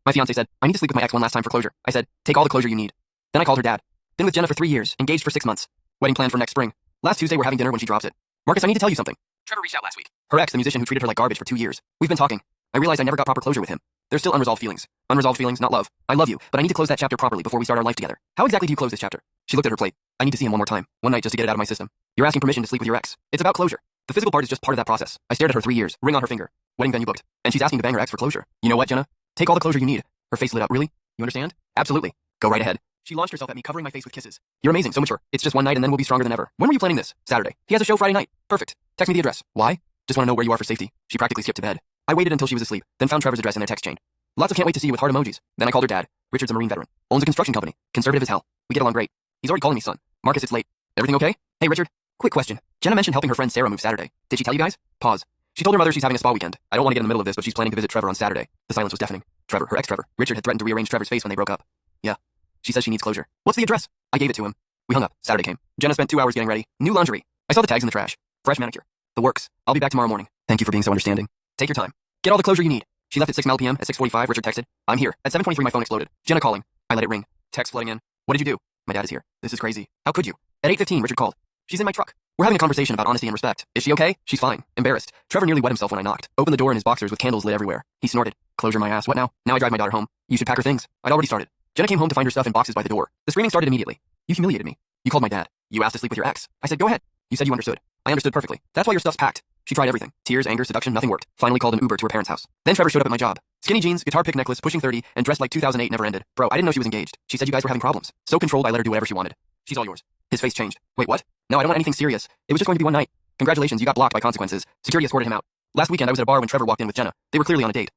My fiance said, I need to sleep with my ex one last time for closure. I said, take all the closure you need. Then I called her dad. Been with Jenna for 3 years, engaged for 6 months. Wedding planned for next spring. Last Tuesday we're having dinner when she drops it. Marcus, I need to tell you something. Trevor reached out last week. Her ex, the musician who treated her like garbage for 2 years. We've been talking. I realized I never got proper closure with him. There's still unresolved feelings. Unresolved feelings, not love. I love you, but I need to close that chapter properly before we start our life together. How exactly do you close this chapter? She looked at her plate. I need to see him one more time. One night just to get it out of my system. You're asking permission to sleep with your ex. It's about closure. The physical part is just part of that process. I stared at her 3 years, ring on her finger. Wedding venue booked. And she's asking to bang her ex for closure. You know what, Jenna? Take all the closure you need. Her face lit up. Really? You understand? Absolutely. Go right ahead. She launched herself at me, covering my face with kisses. You're amazing, so mature. It's just one night and then we'll be stronger than ever. When were you planning this? Saturday. He has a show Friday night. Perfect. Text me the address. Why? Just want to know where you are for safety. She practically skipped to bed. I waited until she was asleep, then found Trevor's address in their text chain. Lots of can't wait to see you with heart emojis. Then I called her dad. Richard's a Marine veteran. Owns a construction company. Conservative as hell. We get along great. He's already calling me son. Marcus, it's late. Everything okay? Hey, Richard. Quick question. Jenna mentioned helping her friend Sarah move Saturday. Did she tell you guys? Pause. She told her mother she's having a spa weekend. I don't want to get in the middle of this, but she's planning to visit Trevor on Saturday. The silence was deafening. Trevor, her ex-Trevor. Richard had threatened to rearrange Trevor's face when they broke up. Yeah. She says she needs closure. What's the address? I gave it to him. We hung up. Saturday came. Jenna spent 2 hours getting ready. New lingerie. I saw the tags in the trash. Fresh manicure. The works. I'll be back tomorrow morning. Thank you for being so understanding. Take your time. Get all the closure you need. She left at 6 p.m. At 6:45, Richard texted. I'm here. At 7:23, my phone exploded. Jenna calling. I let it ring. Text flooding in. What did you do? My dad is here. This is crazy. How could you? At 8:15, Richard called. She's in my truck. We're having a conversation about honesty and respect. Is she okay? She's fine. Embarrassed. Trevor nearly wet himself when I knocked. Opened the door in his boxers with candles lit everywhere. He snorted. Closure my ass. What now? Now I drive my daughter home. You should pack her things. I'd already started. Jenna came home to find her stuff in boxes by the door. The screaming started immediately. You humiliated me. You called my dad. You asked to sleep with your ex. I said, go ahead. You said you understood. I understood perfectly. That's why your stuff's packed. She tried everything. Tears, anger, seduction, nothing worked. Finally called an Uber to her parents' house. Then Trevor showed up at my job. Skinny jeans, guitar pick necklace, pushing 30, and dressed like 2008 never ended. Bro, I didn't know she was engaged. She said you guys were having problems. So controlled I let her do whatever she wanted. She's all yours. His face changed. Wait, what? No, I don't want anything serious. It was just going to be one night. Congratulations, you got blocked by consequences. Security escorted him out. Last weekend I was at a bar when Trevor walked in with Jenna. They were clearly on a date.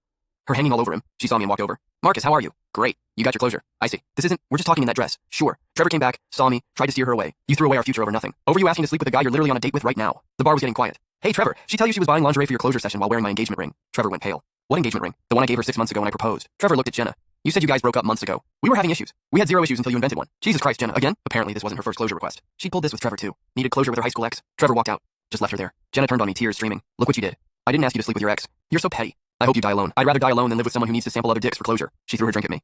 Her hanging all over him. She saw me and walked over. Marcus, how are you? Great. You got your closure. I see. We're just talking in that dress. Sure. Trevor came back, saw me, tried to steer her away. You threw away our future over nothing. Over you asking to sleep with a guy you're literally on a date with right now. The bar was getting quiet. Hey, Trevor, she tell you she was buying lingerie for your closure session while wearing my engagement ring. Trevor went pale. What engagement ring? The one I gave her 6 months ago when I proposed. Trevor looked at Jenna. You said you guys broke up months ago. We were having issues. We had 0 issues until you invented one. Jesus Christ, Jenna, again? Apparently this wasn't her first closure request. She pulled this with Trevor too. Needed closure with her high school ex. Trevor walked out. Just left her there. Jenna turned on me, tears streaming. Look what you did. I didn't ask you to sleep with your ex. You're so petty. I hope you die alone. I'd rather die alone than live with someone who needs to sample other dicks for closure. She threw her drink at me.